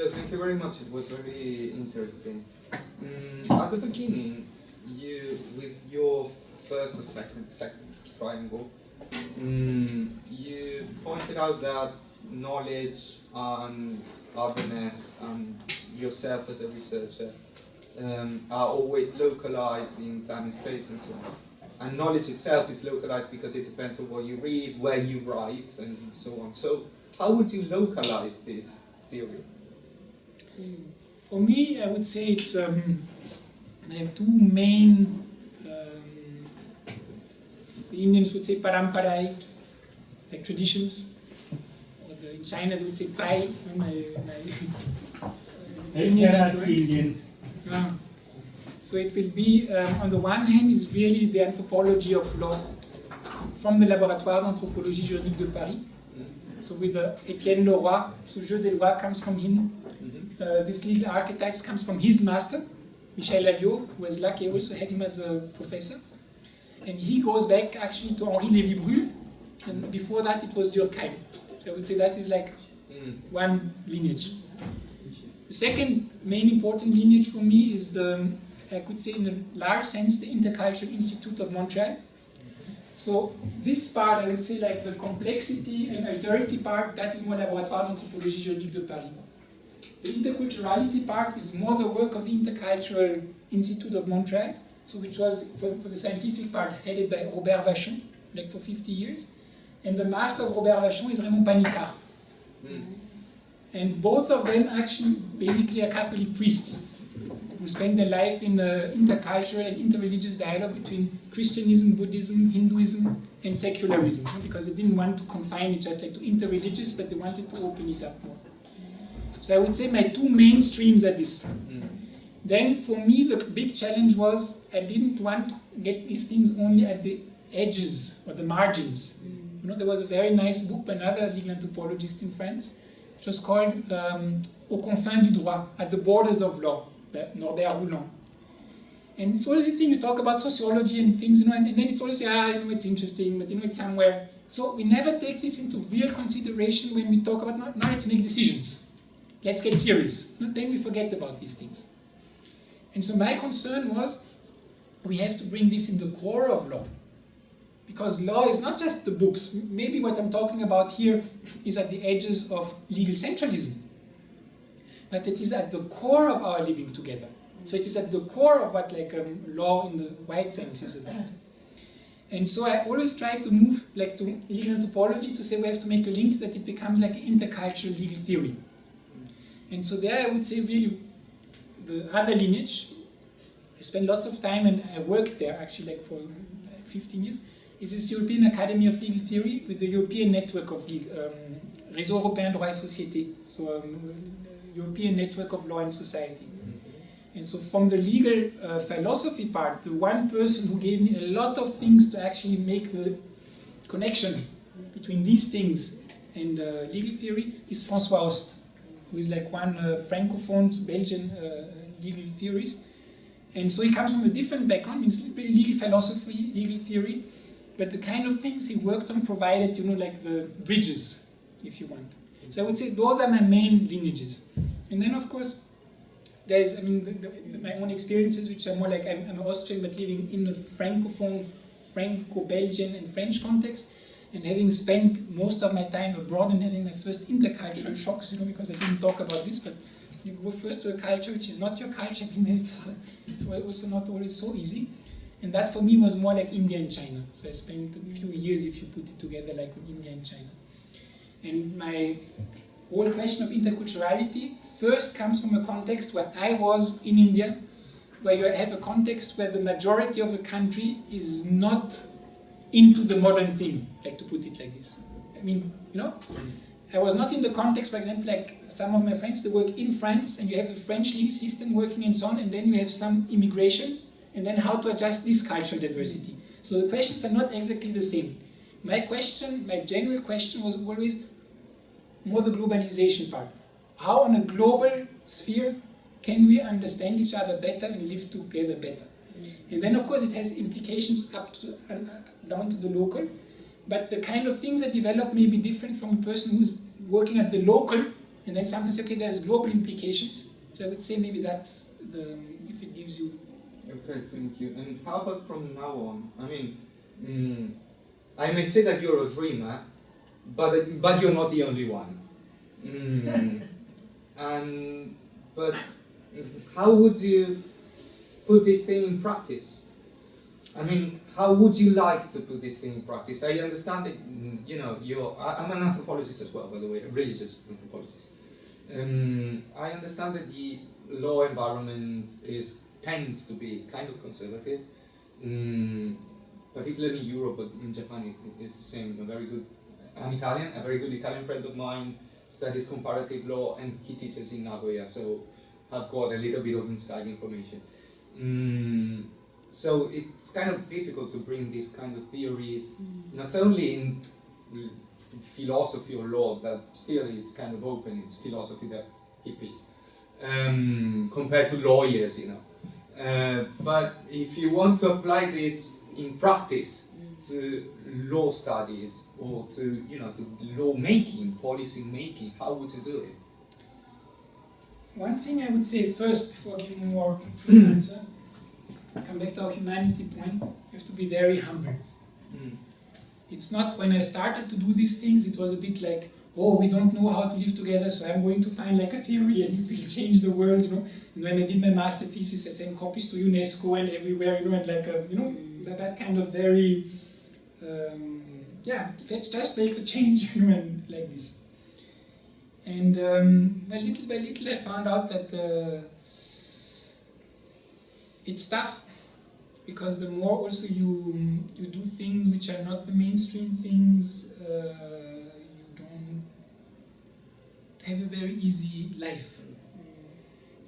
Thank you very much. It was very interesting. At the beginning, with your first or second triangle, you pointed out that knowledge and otherness and yourself as a researcher are always localized in time and space and so on. And knowledge itself is localized because it depends on what you read, where you write, and so on. So how would you localize this theory? For me, I would say it's I have two main. The Indians would say paramparai, like traditions. Or in China they would say pai. Indians. So it will be, on the one hand, is really the anthropology of law from the Laboratoire d'Anthropologie juridique de Paris. So with Étienne Le Roy, so jeu des lois comes from him. This legal archetypes comes from his master, Michel Alliot, who was lucky I also had him as a professor. And he goes back actually to Henri Lévy-Bruhl, and before that it was Durkheim. So I would say that is like one lineage. The second main important lineage for me is I could say in a large sense, the Intercultural Institute of Montreal. So this part, I would say like the complexity and alterity part, that is more Laboratoire d'Anthropologie juridique de Paris. The interculturality part is more the work of the Intercultural Institute of Montreal, so which was, for the scientific part, headed by Robert Vachon, like for 50 years. And the master of Robert Vachon is Raimon Panikkar. And both of them actually basically are Catholic priests who spend their life in intercultural and interreligious dialogue between Christianism, Buddhism, Hinduism, and secularism, because they didn't want to confine it just like to interreligious, but they wanted to open it up more. So I would say my two main streams are this. Then for me the big challenge was I didn't want to get these things only at the edges or the margins. You know, there was a very nice book by another legal anthropologist in France, which was called Aux confins du droit, at the borders of law, by Norbert Rouland. And it's always this thing, you talk about sociology and things, and then it's always, it's interesting, but it's somewhere. So we never take this into real consideration when we talk about, now let's make decisions. Let's get serious. Then we forget about these things. And so my concern was, we have to bring this in the core of law. Because law is not just the books. Maybe what I'm talking about here is at the edges of legal centralism. But it is at the core of our living together. So it is at the core of what law in the wide sense is about. And so I always try to move to legal anthropology to say we have to make a link that it becomes like intercultural legal theory. And so there I would say really the other lineage, I spent lots of time and I worked there actually for 15 years, is this European Academy of Legal Theory with the European network of Réseau Européen Droit et Société, so European network of law and society. And so from the legal philosophy part, the one person who gave me a lot of things to actually make the connection between these things and legal theory is François Ost, who is like one francophone Belgian legal theorist. And so he comes from a different background, means really legal philosophy, legal theory, but the kind of things he worked on provided, like the bridges, if you want. So I would say those are my main lineages. And then, of course, there's, my own experiences, which are more like I'm Austrian, but living in a francophone, Franco-Belgian and French context, and having spent most of my time abroad and having my first intercultural shocks, because I didn't talk about this, but you go first to a culture which is not your culture, it's also not always so easy. And that for me was more like India and China. So I spent a few years, if you put it together, like with India and China. And my whole question of interculturality first comes from a context where I was in India, where you have a context where the majority of a country is not into the modern thing, like to put it like this. I was not in the context, for example, like some of my friends, they work in France, and you have the French legal system working and so on, and then you have some immigration, and then how to adjust this cultural diversity. So the questions are not exactly the same. My general question was always more the globalization part. How on a global sphere can we understand each other better and live together better? And then of course it has implications up to down to the local, but the kind of things that develop may be different from a person who's working at the local And then sometimes, okay, there's global implications. So I would say maybe that's if it gives you. Okay, thank you. And how about from now on? I mean, I may say that you're a dreamer, but you're not the only one. But how would you put this thing in practice? I mean, how would you like to put this thing in practice? I understand that, I'm an anthropologist as well, by the way, a religious anthropologist. I understand that the law environment tends to be kind of conservative, particularly in Europe, but in Japan it is the same. I'm Italian, a very good Italian friend of mine studies comparative law, and he teaches in Nagoya, so I've got a little bit of inside information. So it's kind of difficult to bring these kind of theories, not only in philosophy or law, that still is kind of open, it's philosophy that hippies, compared to lawyers, but if you want to apply this in practice to law studies or to law making, policy making, how would you do it? One thing I would say first, before giving a more complete answer, come back to our humanity point, you have to be very humble. It's not, when I started to do these things, it was a bit like, oh, we don't know how to live together, so I'm going to find like a theory and it will change the world, And when I did my master thesis, I sent copies to UNESCO and everywhere, and like, that kind of very, let's just make the change, and like this. And little by little I found out that it's tough, because the more also you do things which are not the mainstream things, you don't have a very easy life.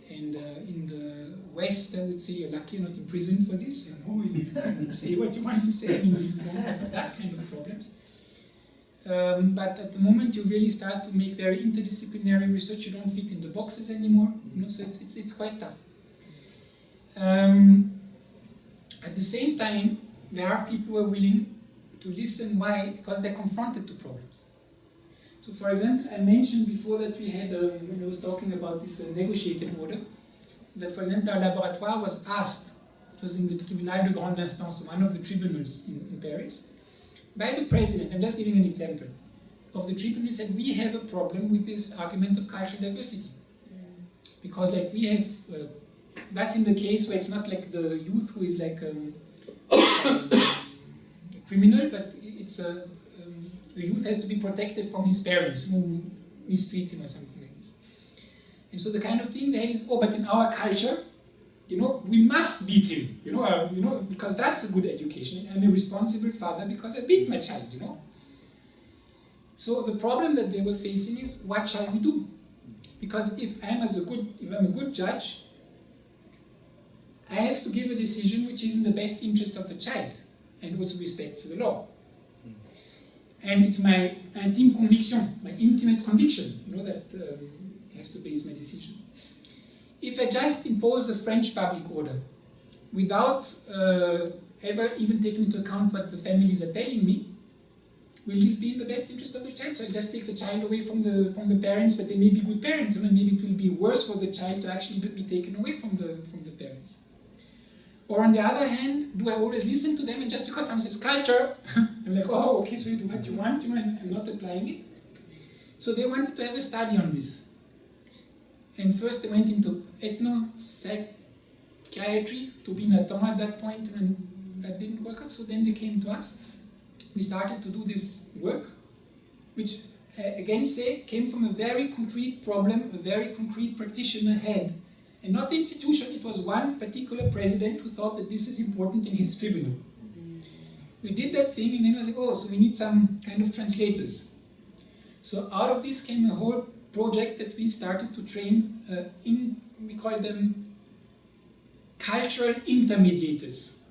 And in the West, I would say you're lucky you're not in prison for this, you can say what you want to say, you don't have that kind of problems. But at the moment you really start to make very interdisciplinary research, you don't fit in the boxes anymore, so it's quite tough. At the same time, there are people who are willing to listen. Why? Because they're confronted to problems. So, for example, I mentioned before that we had, when I was talking about this negotiated order, that, for example, our Laboratoire was asked, it was in the Tribunal de Grande Instance, one of the tribunals in Paris, by the president. I'm just giving an example of the tribunal. Said, we have a problem with this argument of cultural diversity, because like we have, that's in the case where it's not like the youth who is like a criminal, but it's the youth has to be protected from his parents who mistreat him or something like this. And so the kind of thing there is, but in our culture, we must beat him, because that's a good education. I'm a responsible father because I beat my child, So the problem that they were facing is, what shall we do? Because if I'm a good judge, I have to give a decision which is in the best interest of the child and also respects the law. And it's my intime conviction, my intimate conviction, that has to base my decision. If I just impose the French public order without ever even taking into account what the families are telling me, will this be in the best interest of the child? So I just take the child away from the parents, but they may be good parents, and maybe it will be worse for the child to actually be taken away from the parents. Or on the other hand, do I always listen to them, and just because someone says culture, I'm like, oh, okay, so you do what you want, and I'm not applying it. So they wanted to have a study on this. And first they went into ethno-psychiatry to be Nathan at that point, and that didn't work out, so then they came to us. We started to do this work, which again came from a very concrete problem, a very concrete practitioner had. And not the institution, it was one particular president who thought that this is important in his tribunal. We did that thing, and then I was like, so we need some kind of translators. So out of this came a whole project that we started to train we call them cultural intermediators.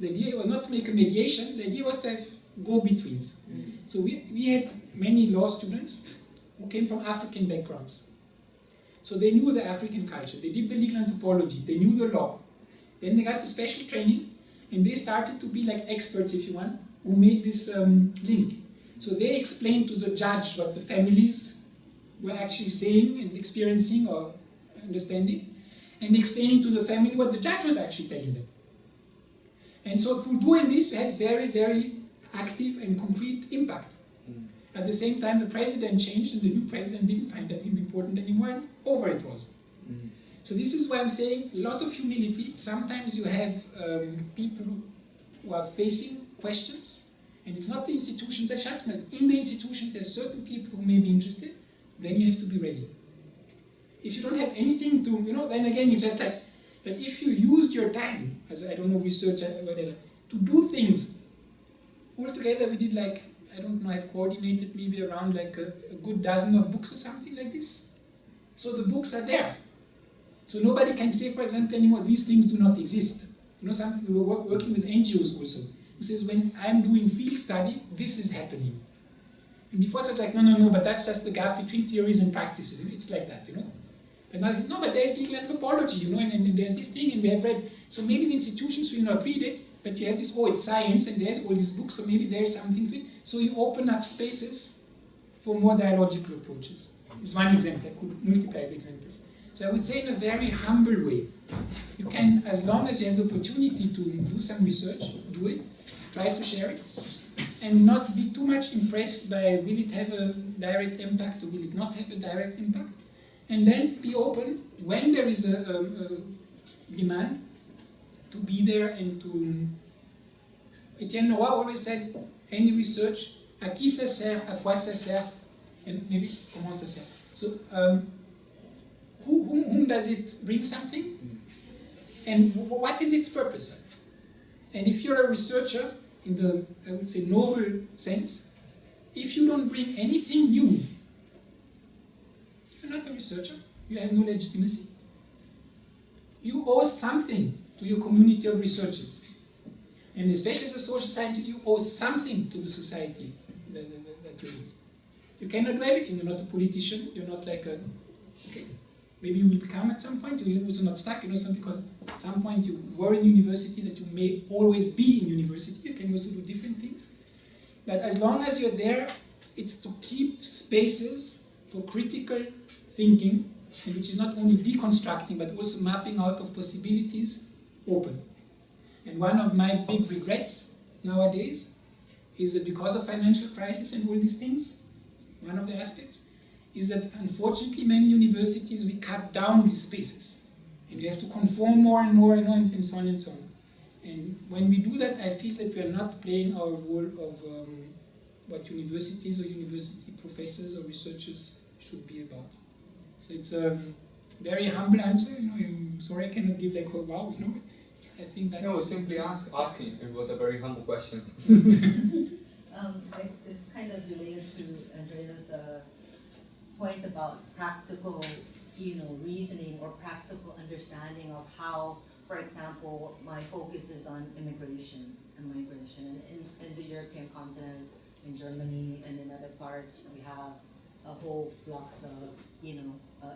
The idea was not to make a mediation, the idea was to have go-betweens. So we had many law students who came from African backgrounds. So they knew the African culture, they did the legal anthropology, they knew the law. Then they got to special training, and they started to be like experts, if you want, who made this link. So they explained to the judge what the families were actually saying and experiencing or understanding, and explaining to the family what the judge was actually telling them. And so through doing this, we had very, very active and concrete impact. At the same time, the president changed, and the new president didn't find that important anymore, and over it was. So this is why I'm saying a lot of humility. Sometimes you have people who are facing questions, and it's not the institutions that shut them. In the institutions, there are certain people who may be interested. Then you have to be ready. If you don't have anything to, then again you just like. But if you used your time, as I don't know, research or whatever, to do things, altogether we did like, I don't know, I've coordinated maybe around like a good dozen of books or something like this. So the books are there. So nobody can say, for example, anymore, these things do not exist. Something we were working with NGOs also. Who says, when I'm doing field study, this is happening. And before it was like, no, but that's just the gap between theories and practices. It's like that, But now I said, no, but there's legal anthropology, and there's this thing, and we have read. So maybe the institutions will not read it, but you have this, it's science, and there's all these books, so maybe there's something to it. So you open up spaces for more dialogical approaches. It's one example. I could multiply the examples. So I would say in a very humble way, you can, as long as you have the opportunity to do some research, do it, try to share it, and not be too much impressed by will it have a direct impact or will it not have a direct impact, and then be open when there is a demand to be there and to... Étienne Le Roy always said, any research, à qui ça sert, à quoi ça sert, and maybe comment ça sert. So, whom does it bring something? And what is its purpose? And if you're a researcher, in the, I would say, noble sense, if you don't bring anything new, you're not a researcher, you have no legitimacy. You owe something to your community of researchers. And especially as a social scientist, you owe something to the society that you're in. You cannot do everything. You're not a politician, you're not like a... Okay, maybe you will become at some point, you're also not stuck, because at some point you were in university, that you may always be in university, you can also do different things. But as long as you're there, it's to keep spaces for critical thinking, which is not only deconstructing, but also mapping out of possibilities open. And one of my big regrets nowadays is that because of financial crisis and all these things, one of the aspects is that unfortunately many universities, we cut down these spaces. And we have to conform more and more and so on and so on. And when we do that, I feel that we are not playing our role of what universities or university professors or researchers should be about. So it's a very humble answer. I'm sorry I cannot give like, oh, wow, I think that... No, simply asking. It was a very humble question. It's kind of related to Andrea's point about practical, reasoning or practical understanding of how, for example, my focus is on immigration and migration. And in the European continent, in Germany and in other parts, we have a whole flux of,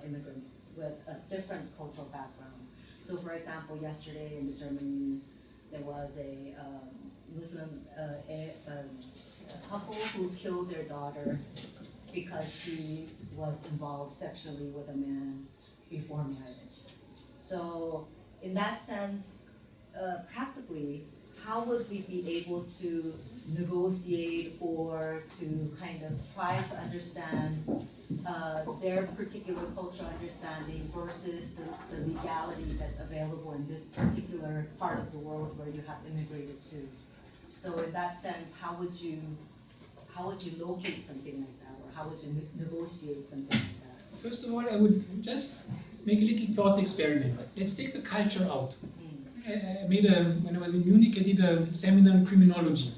immigrants with a different cultural background. So, for example, yesterday in the German news, there was a Muslim a couple who killed their daughter because she was involved sexually with a man before marriage. So, in that sense, practically, how would we be able to negotiate or to kind of try to understand their particular cultural understanding versus the legality that's available in this particular part of the world where you have immigrated to? So in that sense, how would you locate something like that, or how would you negotiate something like that? First of all, I would just make a little thought experiment. Let's take the culture out. I made when I was in Munich, I did a seminar on criminology.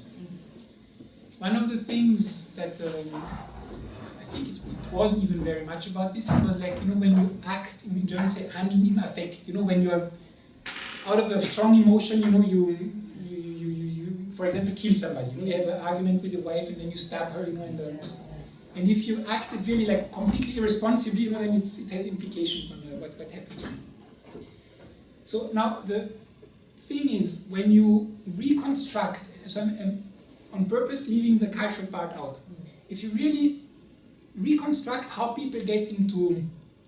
One of the things that I think it was even very much about this, it was like, when you act, in German say, handeln im Affekt, when you're out of a strong emotion, you for example, kill somebody. You have an argument with your wife and then you stab her, and if you acted really like completely irresponsibly, then it has implications on what happens. So now the thing is, when you reconstruct, so I'm on purpose leaving the cultural part out. If you really reconstruct how people get into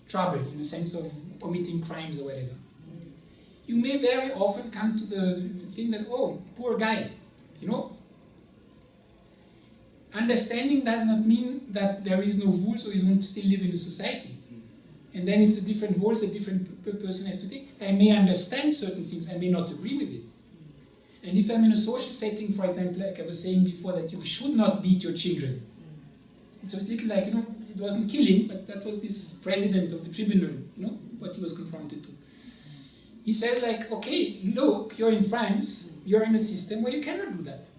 trouble in the sense of committing crimes or whatever, you may very often come to the thing that, oh, poor guy, you know. Understanding does not mean that there is no rules or you don't still live in a society. And then it's a different rules a different person has to take. I may understand certain things, I may not agree with it. And if I'm in a social setting, for example, like I was saying before, that you should not beat your children. It's a little like, you know, it wasn't killing, but that was this president of the tribunal, you know, what he was confronted to. He says like, okay, look, you're in France, you're in a system where you cannot do that.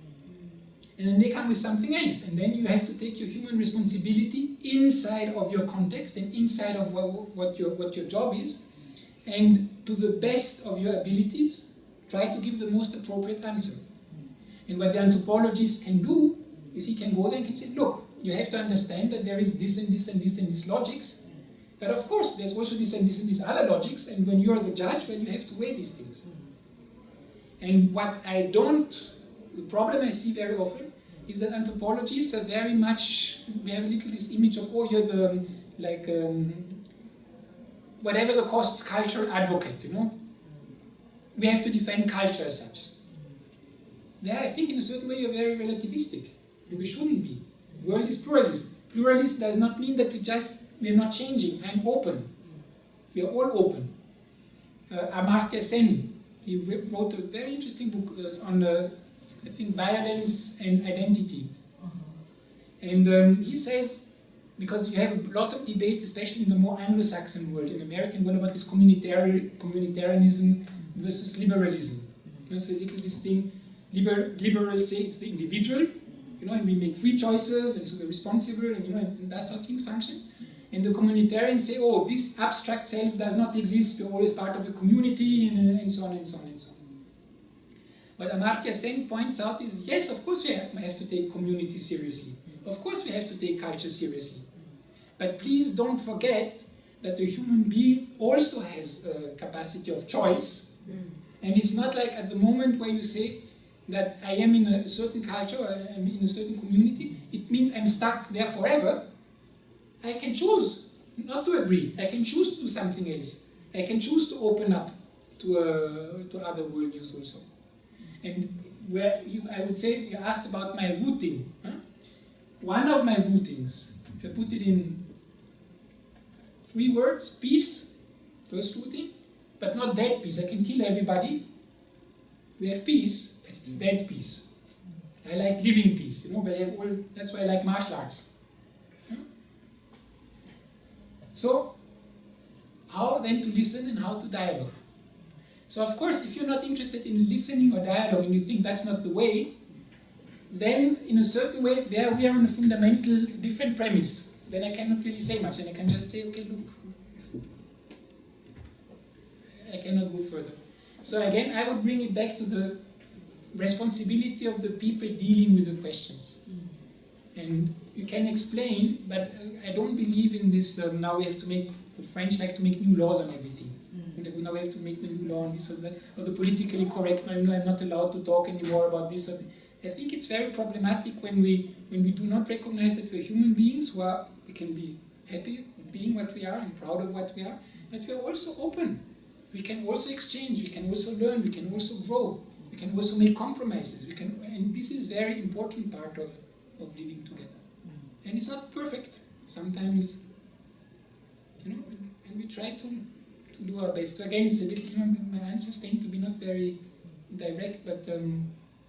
And then they come with something else, and then you have to take your human responsibility inside of your context and inside of what your job is, and to the best of your abilities, try to give the most appropriate answer. And what the anthropologist can do is he can go there and can say, look, you have to understand that there is this and this and this and this logics, but of course there's also this and this and these other logics, and when you're the judge, well, you have to weigh these things. And the problem I see very often is that anthropologists are very much, we have a little this image of, oh, you're the, like, whatever the costs, cultural advocate, you know? We have to defend culture as such. There, I think in a certain way you're very relativistic. We shouldn't be. The world is pluralist. Pluralist does not mean that we're not changing. I'm open. We are all open. Amartya Sen, he wrote a very interesting book on I think violence and identity. And he says, because you have a lot of debate, especially in the more Anglo-Saxon world, in American world, about this communitarianism versus liberalism. You know, so little this thing, liberals say it's the individual, you know, and we make free choices, and so we're responsible, and you know, and that's how things function. And the communitarians say, oh, this abstract self does not exist, we're always part of a community, and so on and so on and so on. What Amartya Sen points out is, yes, of course we have to take community seriously. Of course we have to take culture seriously. But please don't forget that a human being also has a capacity of choice. And it's not like at the moment where you say that I am in a certain culture, or I am in a certain community, it means I'm stuck there forever. I can choose not to agree. I can choose to do something else. I can choose to open up to other worldviews also. And I would say, you asked about my rooting. Huh? One of my rootings, if I put it in 3 words, peace, first rooting, but not dead peace. I can kill everybody. We have peace, but it's dead peace. I like living peace, you know, but that's why I like martial arts. Huh? So, how then to listen and how to dialogue? So of course, if you're not interested in listening or dialogue and you think that's not the way, then in a certain way, there we are on a fundamental different premise. Then I cannot really say much, and I can just say, okay, look, I cannot go further. So again, I would bring it back to the responsibility of the people dealing with the questions. And you can explain, but I don't believe in this, now we have to make, the French like to make new laws on everything. Now we have to make the new law on this or that, or the politically correct, now, you know, I'm not allowed to talk anymore about this or that. I think it's very problematic when we do not recognize that we're human beings who are, we can be happy of being what we are and proud of what we are, but we are also open. We can also exchange, we can also learn, we can also grow, we can also make compromises, and this is very important part of living together. And it's not perfect. Sometimes, you know, and we try to do our best. So again, it's a little, you know, my answers tend to be not very direct, but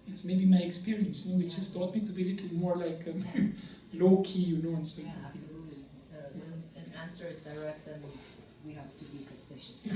it's maybe my experience, you know, which has taught me to be a little more like low-key, you know. And so. Yeah, absolutely. When an answer is direct, then we have to be suspicious.